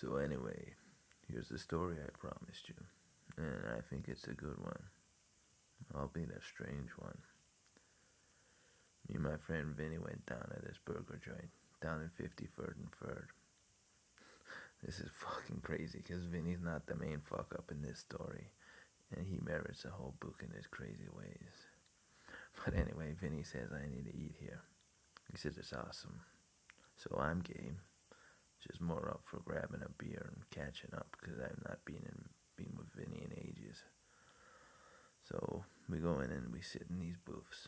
So anyway, here's the story I promised you, and I think it's a good one, albeit a strange one. Me and my friend Vinny went down at this burger joint, down in 53rd and 3rd. This is fucking crazy, because Vinny's not the main fuck up in this story, and he merits a whole book in his crazy ways. But anyway, Vinny says I need to eat here. He says it's awesome. So I'm game. Just more up for grabbing a beer and catching up, because I've not been with Vinny in ages. So we go in and we sit in these booths.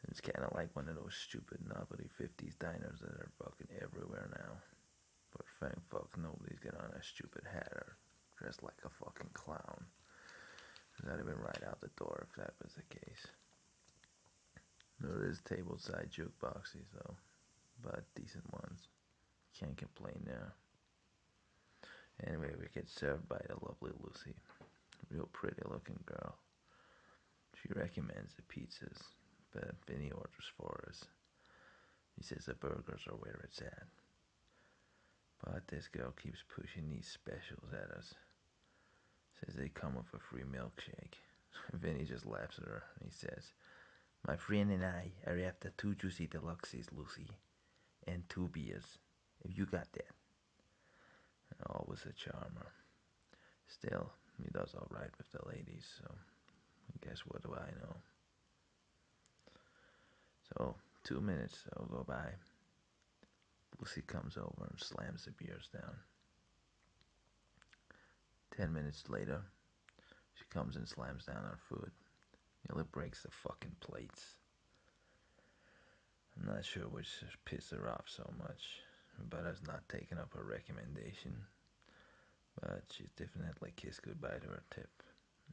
It's kind of like one of those stupid novelty 50s diners that are fucking everywhere now. But thank fuck nobody's got on a stupid hat or dressed like a fucking clown. I'd have been right out the door if that was the case. There is tableside jukeboxes though, but decent ones. Can't complain there. Anyway, we get served by the lovely Lucy, real pretty looking girl. She recommends the pizzas, but Vinny orders for us. He says the burgers are where it's at. But this girl keeps pushing these specials at us. Says they come with a free milkshake. Vinny just laughs at her and he says, "My friend and I are after two juicy deluxes, Lucy, and two beers. If you got that." Always a charmer. Still, he does alright with the ladies, so I guess what do I know? So, 2 minutes will go by. Lucy comes over and slams the beers down. 10 minutes later, she comes and slams down our food. It breaks the fucking plates. I'm not sure which pissed her off so much, about us not taking up her recommendation. But she's definitely kissed goodbye to her tip.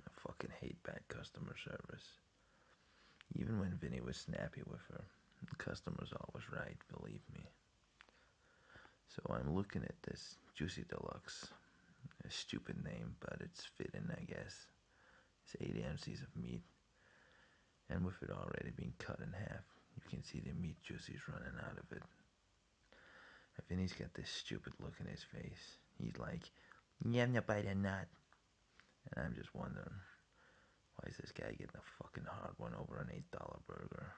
I fucking hate bad customer service. Even when Vinny was snappy with her, the customer's always right, believe me. So I'm looking at this Juicy Deluxe. A stupid name, but it's fitting, I guess. It's 8 ounces of meat, and with it already being cut in half, you can see the meat juices running out of it. Vinny's got this stupid look in his face. He's like, "You having a bite or not?" And I'm just wondering, why is this guy getting a fucking hard one over an $8 burger?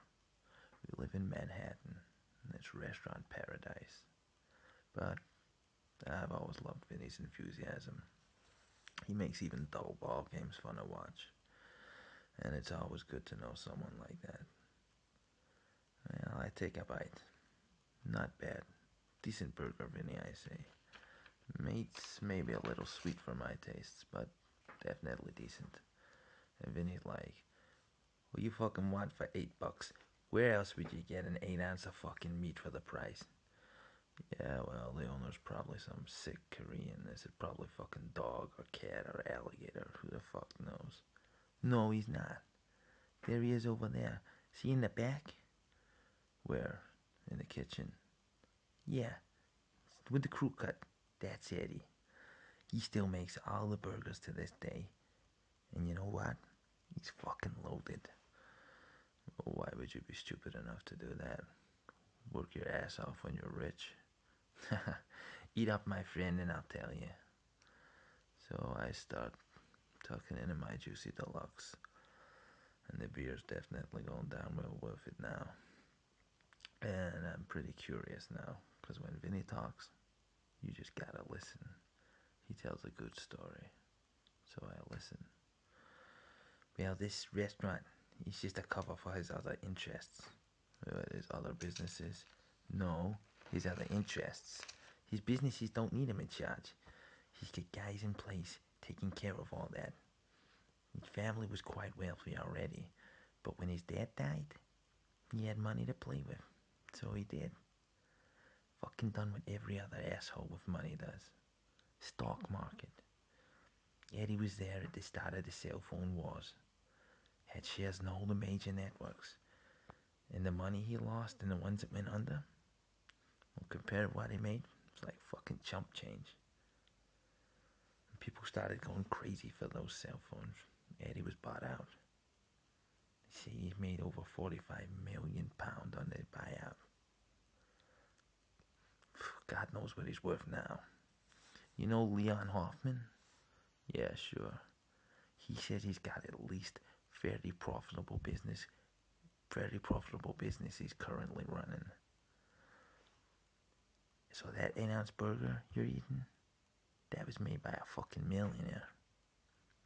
We live in Manhattan, and it's restaurant paradise. But I've always loved Vinny's enthusiasm. He makes even double ball games fun to watch. And it's always good to know someone like that. Well, I take a bite. Not bad. Decent burger, Vinny, I say. Meat's maybe a little sweet for my tastes, but definitely decent. And Vinny's like, "What you fucking want for $8? Where else would you get an 8 ounce of fucking meat for the price?" Yeah, well, the owner's probably some sick Korean. This is probably fucking dog or cat or alligator. Who the fuck knows? No, he's not. There he is over there. See in the back? Where? In the kitchen. Yeah, with the crew cut. That's Eddie. He still makes all the burgers to this day. And you know what? He's fucking loaded. Well, why would you be stupid enough to do that? Work your ass off when you're rich. Eat up, my friend, and I'll tell you. So I start tucking into my Juicy Deluxe. And the beer's definitely going down well with it now. And I'm pretty curious now, because when Vinny talks, you just gotta listen. He tells a good story. So I listen. Well, this restaurant is just a cover for his other interests. His other businesses? No, his other interests. His businesses don't need him in charge. He's got guys in place taking care of all that. His family was quite wealthy already, but when his dad died, he had money to play with. So he did. Fucking done what every other asshole with money does. Stock market. Eddie was there at the start of the cell phone wars. Had shares in all the major networks. And the money he lost and the ones that went under, well, compared to what he made, it's like fucking chump change. And people started going crazy for those cell phones. Eddie was bought out. They say he made over £45 million on that buyout. God knows what he's worth now. You know Leon Hoffman? Yeah, sure. He says he's got at least fairly profitable business, very profitable business he's currently running. So that 8-ounce burger you're eating, that was made by a fucking millionaire.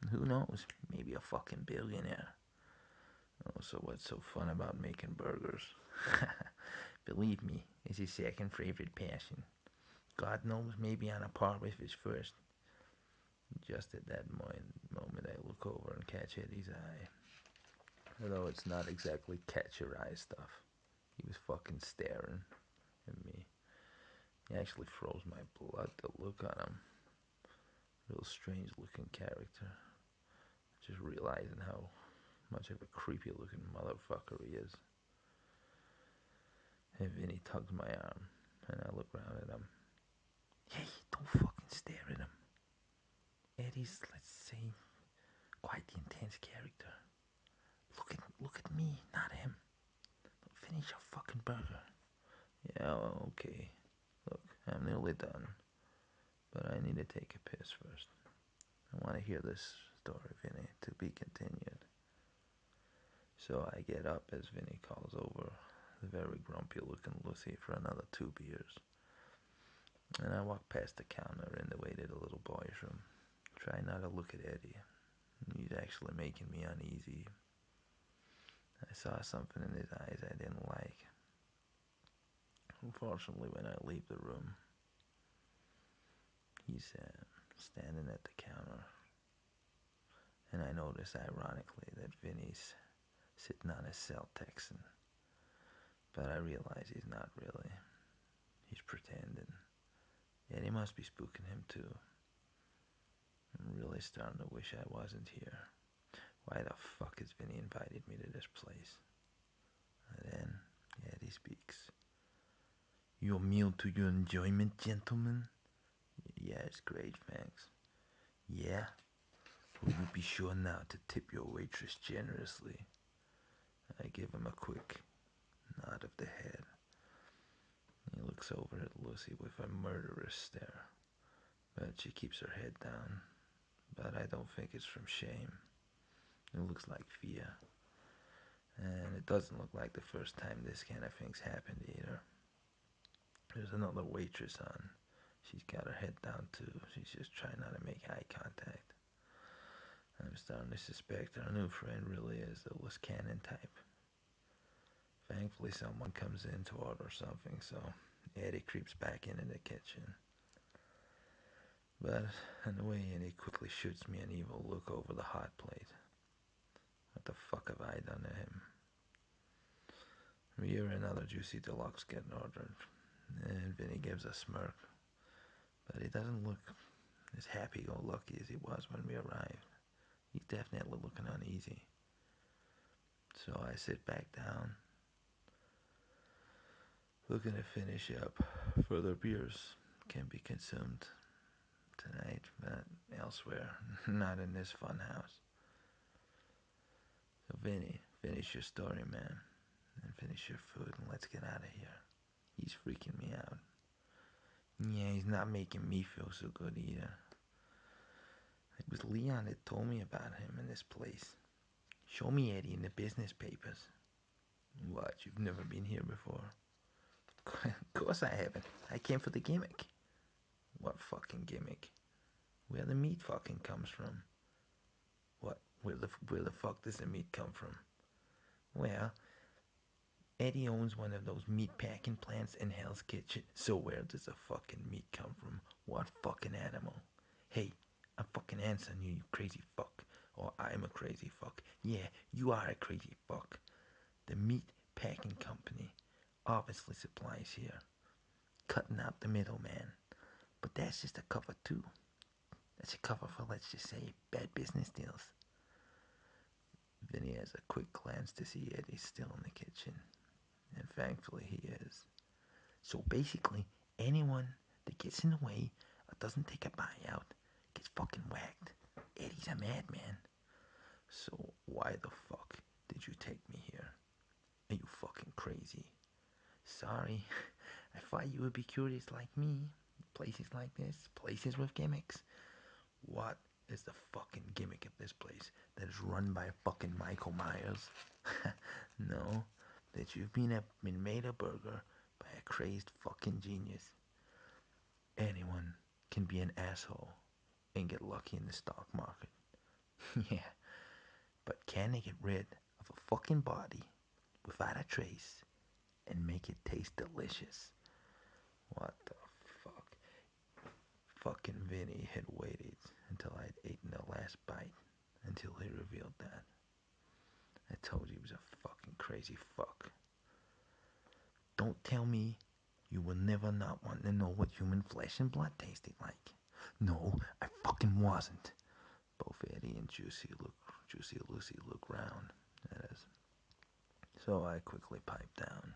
Who knows? Maybe a fucking billionaire. Oh, so what's so fun about making burgers? Believe me, it's his second favorite passion. God knows, maybe on a par with his first. Just at that moment, I look over and catch Eddie's eye. Although it's not exactly catch your eye stuff. He was fucking staring at me. He actually froze my blood to look on him. Real strange looking character. Just realizing how much of a creepy looking motherfucker he is. And Vinny tugs my arm, and I look around at him. Hey, don't fucking stare at him. Eddie's, let's say, quite the intense character. Look at me, not him. Finish your fucking burger. Yeah, well, okay. Look, I'm nearly done. But I need to take a piss first. I want to hear this story, Vinny, to be continued. So I get up as Vinny calls over the very grumpy looking Lucy for another 2 beers. And I walk past the counter in the way to the little boy's room. Try not to look at Eddie. He's actually making me uneasy. I saw something in his eyes I didn't like. Unfortunately, when I leave the room, he's standing at the counter. And I notice, ironically, that Vinny's sitting on his cell texting. But I realize he's not really. He's pretending. Yet he must be spooking him too. I'm really starting to wish I wasn't here. Why the fuck has Vinny invited me to this place? And then Eddie speaks. Your meal to your enjoyment, gentlemen? Yeah, it's great, thanks. Yeah? Will you be sure now to tip your waitress generously? I give him a quick nod of the head. He looks over at Lucy with a murderous stare. But she keeps her head down. But I don't think it's from shame. It looks like fear. And it doesn't look like the first time this kind of thing's happened either. There's another waitress on. She's got her head down too. She's just trying not to make eye contact. I'm starting to suspect our new friend really is the loose cannon type. Thankfully someone comes in to order something, so Eddie creeps back into the kitchen. But on the way in, he quickly shoots me an evil look over the hot plate. What the fuck have I done to him? We hear another juicy deluxe getting ordered, and Vinny gives a smirk. But he doesn't look as happy-go-lucky as he was when we arrived. He's definitely looking uneasy. So I sit back down, looking to finish up. Further beers can be consumed tonight, but elsewhere, not in this fun house. So Vinny, finish your story, man, and finish your food, and let's get out of here. He's freaking me out. Yeah, he's not making me feel so good either. It was Leon that told me about him in this place. Show me Eddie in the business papers. What, you've never been here before? Of course I haven't. I came for the gimmick. What fucking gimmick? Where the meat fucking comes from. What? Where the fuck does the meat come from? Well, Eddie owns one of those meat packing plants in Hell's Kitchen. So where does the fucking meat come from? What fucking animal? Hey, I'm fucking answering you, you crazy fuck. Or I'm a crazy fuck. Yeah, you are a crazy fuck. The meat packing company obviously supplies here. Cutting out the middleman. But that's just a cover too. That's a cover for, let's just say, bad business deals. Vinny has a quick glance to see Eddie's still in the kitchen. And thankfully he is. So basically, anyone that gets in the way or doesn't take a buyout gets fucking whacked. Eddie's a madman. So why the fuck did you take me here? Are you fucking crazy? Sorry, I thought you would be curious like me. Places like this, places with gimmicks. What is the fucking gimmick of this place that is run by fucking Michael Myers? No, that you've been made a burger by a crazed fucking genius. Anyone can be an asshole and get lucky in the stock market. Yeah, but can they get rid of a fucking body without a trace and make it taste delicious? What the fuck? Fucking Vinny had waited until I'd eaten the last bite until he revealed that. I told you he was a fucking crazy fuck. Don't tell me you will never not want to know what human flesh and blood tasted like. No, I fucking wasn't. Both Eddie and Juicy Lucy look round at us. So I quickly piped down.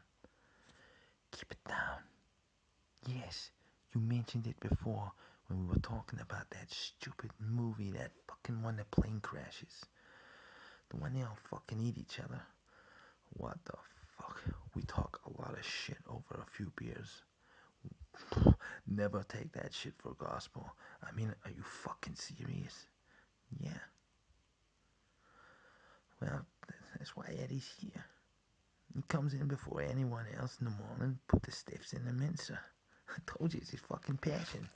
Keep it down. Yes, you mentioned it before when we were talking about that stupid movie, that fucking one that plane crashes. The one they all fucking eat each other. What the fuck? We talk a lot of shit over a few beers. Never take that shit for gospel. I mean, are you fucking serious? Yeah. Well, that's why Eddie's here. He comes in before anyone else in the morning, put the stiffs in the mincer. I told you it's his fucking passion.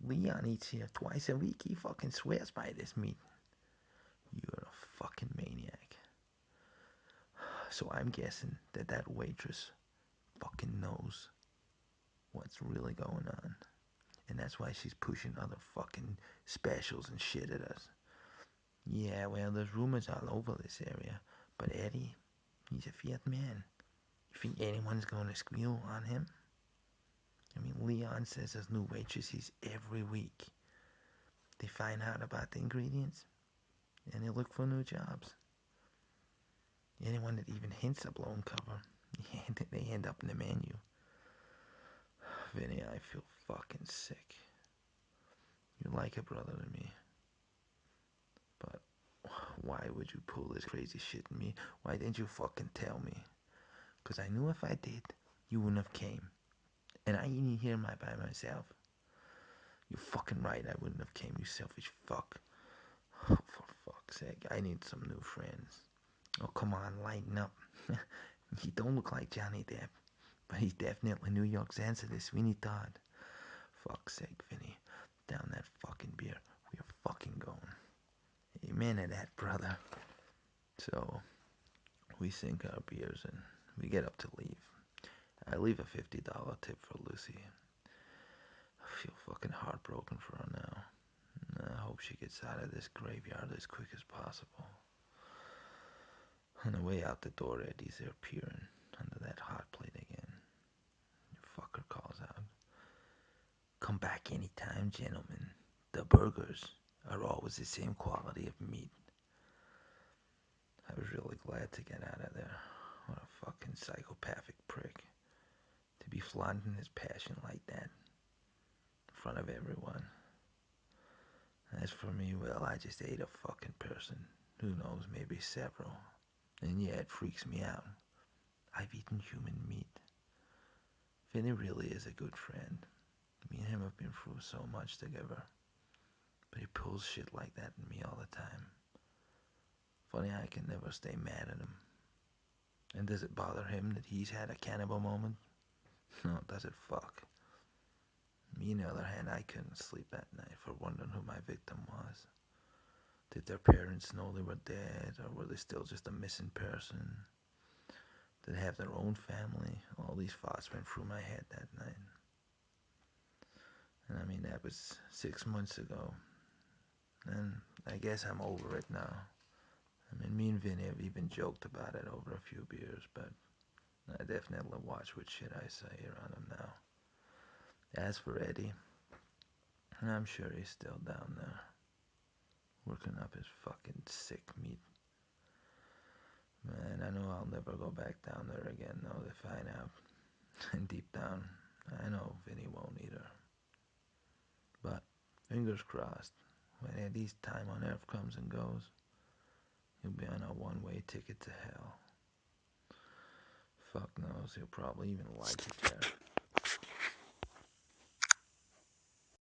Leon eats here twice a week. He fucking swears by this meat. You're a fucking maniac. So I'm guessing that waitress fucking knows what's really going on. And that's why she's pushing other fucking specials and shit at us. Yeah, well, there's rumors all over this area. But Eddie, he's a fiat man. You think anyone's gonna squeal on him? I mean, Leon says there's new waitresses every week. They find out about the ingredients, and they look for new jobs. Anyone that even hints a blown cover, they end up in the menu. Vinny, I feel fucking sick. You're like a brother to me. But why would you pull this crazy shit on me? Why didn't you fucking tell me? Because I knew if I did, you wouldn't have came. And I ain't here by myself. You're fucking right, I wouldn't have came, you selfish fuck. Oh, for fuck's sake, I need some new friends. Oh, come on, lighten up. He don't look like Johnny Depp, but he's definitely New York's answer to Sweeney Todd. Fuck's sake, Vinny. Down that fucking beer. We are fucking going. Amen to that, brother. So, we sink our beers and we get up to leave. I leave a $50 tip for Lucy. I feel fucking heartbroken for her now. I hope she gets out of this graveyard as quick as possible. On the way out the door, Eddie's there peering under that hot plate again. The fucker calls out, "Come back anytime, gentlemen. The burgers are always the same quality of meat." I was really glad to get out of there. What a fucking psychopathic prick. To be flaunting his passion like that in front of everyone. As for me, well, I just ate a fucking person. Who knows, maybe several. And yeah, it freaks me out. I've eaten human meat. Vinny really is a good friend. Me and him have been through so much together. But he pulls shit like that in me all the time. Funny, I can never stay mad at him. And does it bother him that he's had a cannibal moment? No, does it fuck? Me, on the other hand, I couldn't sleep that night for wondering who my victim was. Did their parents know they were dead, or were they still just a missing person? Did they have their own family? All these thoughts went through my head that night. And I mean, that was 6 months ago. And I guess I'm over it now. I mean, me and Vinny have even joked about it over a few beers, but I definitely watch what shit I say around him now. As for Eddie, I'm sure he's still down there, working up his fucking sick meat. Man, I know I'll never go back down there again, though, to find out. And deep down, I know Vinny won't either. But, fingers crossed, when Eddie's time on Earth comes and goes, he'll be on a one-way ticket to hell. Fuck knows, he'll probably even like it there.